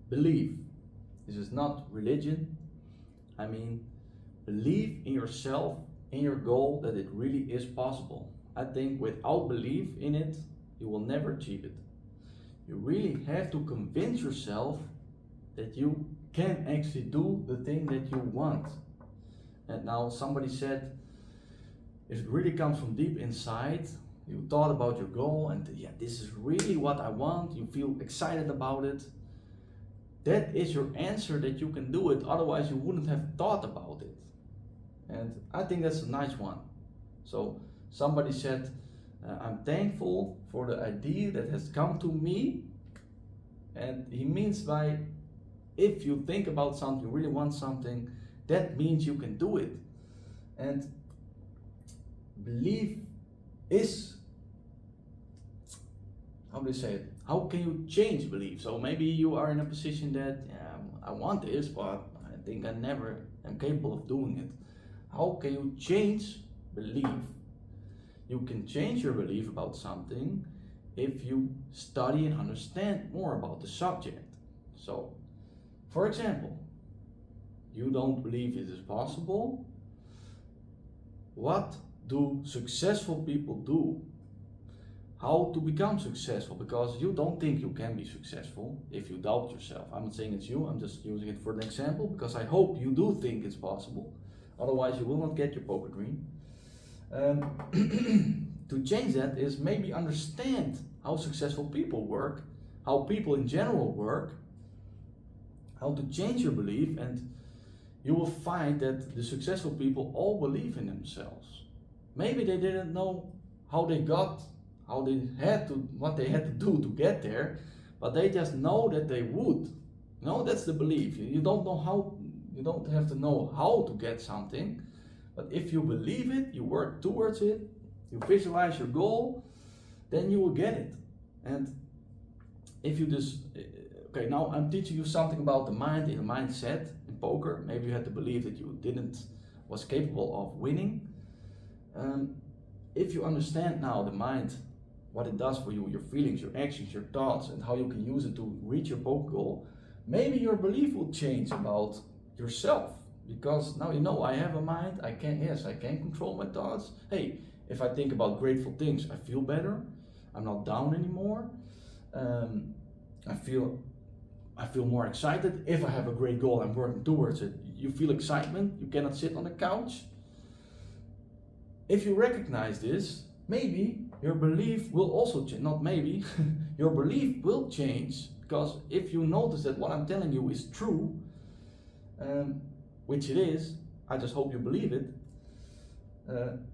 believe. This is not religion. I mean, believe in yourself, in your goal, that it really is possible. I think without belief in it, you will never achieve it. You really have to convince yourself that you can actually do the thing that you want. And now somebody said, if it really comes from deep inside, you thought about your goal and yeah, this is really what I want, you feel excited about it, that is your answer that you can do it, otherwise you wouldn't have thought about it. And I think that's a nice one. So somebody said, I'm thankful for the idea that has come to me. And he means by, if you think about something, you really want something, that means you can do it. And belief is, how do you say it? How can you change belief? So maybe you are in a position that I want this, but I think I never am capable of doing it. How can you change belief? You can change your belief about something if you study and understand more about the subject. So, for example, you don't believe it is possible. What do successful people do? How to become successful? Because you don't think you can be successful if you doubt yourself. I'm not saying it's you, I'm just using it for an example because I hope you do think it's possible. Otherwise you will not get your poker dream. To change that is maybe understand how successful people work, how people in general work, how to change your belief, and you will find that the successful people all believe in themselves. Maybe they didn't know how they got, what they had to do to get there, but they just know that they would. No, that's the belief. You don't know how, you don't have to know how to get something, but if you believe it, you work towards it, you visualize your goal, then you will get it. And if you just, okay, now I'm teaching you something about the mind and the mindset in poker. Maybe you had to believe that you was capable of winning. If you understand now the mind, what it does for you, your feelings, your actions, your thoughts, and how you can use it to reach your poker goal, maybe your belief will change about yourself. Because now you know, I have a mind, I can control my thoughts. Hey, if I think about grateful things, I feel better. I'm not down anymore. I feel more excited. If I have a great goal, I'm working towards it. You feel excitement, you cannot sit on the couch. If you recognize this, maybe your belief will also change, not maybe, your belief will change, because if you notice that what I'm telling you is true, which it is, I just hope you believe it,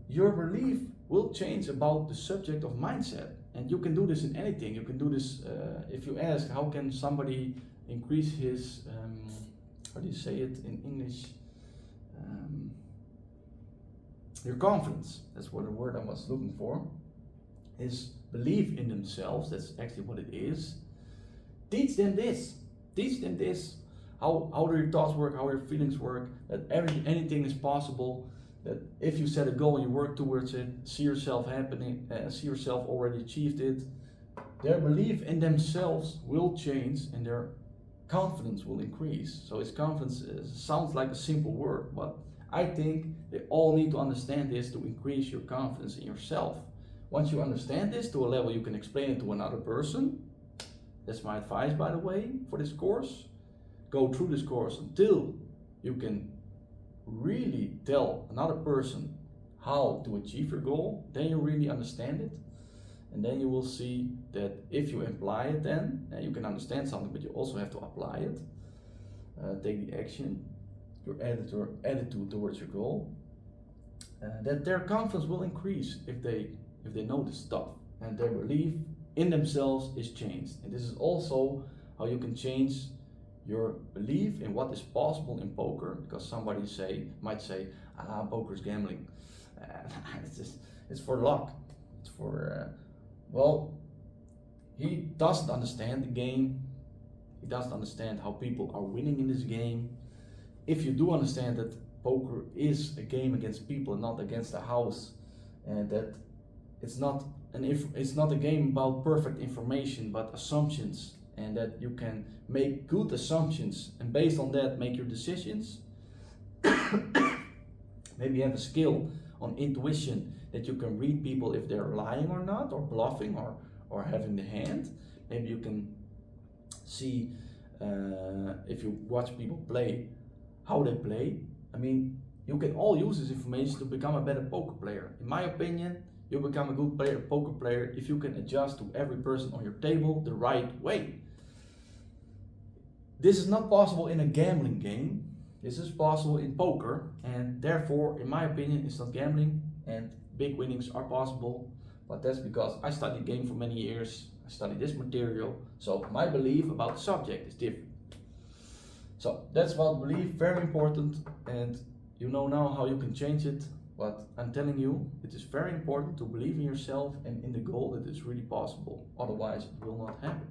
your belief will change about the subject of mindset. And you can do this in anything. You can do this, if you ask, how can somebody increase his, how do you say it in English? Your confidence, that's what the word I was looking for, is believe in themselves. That's actually what it is. Teach them this. Teach them this. How do your thoughts work, how your feelings work, that anything is possible, that if you set a goal and you work towards it, see yourself happening, see yourself already achieved it, their belief in themselves will change and their confidence will increase. So its confidence sounds like a simple word, but I think they all need to understand this to increase your confidence in yourself. Once you understand this to a level you can explain it to another person, that's my advice by the way for this course. Go through this course until you can really tell another person how to achieve your goal, then you really understand it. And then you will see that if you apply it, then you can understand something, but you also have to apply it. Take the action, your attitude towards your goal. That their confidence will increase if they know this stuff, and their belief in themselves is changed. And this is also how you can change your belief in what is possible in poker, because somebody might say, poker is gambling. It's for luck. It's for well, he doesn't understand the game. He doesn't understand how people are winning in this game. If you do understand that poker is a game against people and not against a house, and that it's not a game about perfect information but assumptions and that you can make good assumptions and based on that make your decisions. Maybe you have a skill on intuition that you can read people if they're lying or not, or bluffing, or having the hand. Maybe you can see if you watch people play, how they play. I mean, you can all use this information to become a better poker player. In my opinion, you become a good poker player if you can adjust to every person on your table the right way. This is not possible in a gambling game. This is possible in poker, and therefore, in my opinion, it's not gambling, and big winnings are possible. But that's because I studied game for many years. I studied this material, so my belief about the subject is different. So that's about belief, very important, and you know now how you can change it. But I'm telling you, it is very important to believe in yourself and in the goal that it's really possible. Otherwise, it will not happen.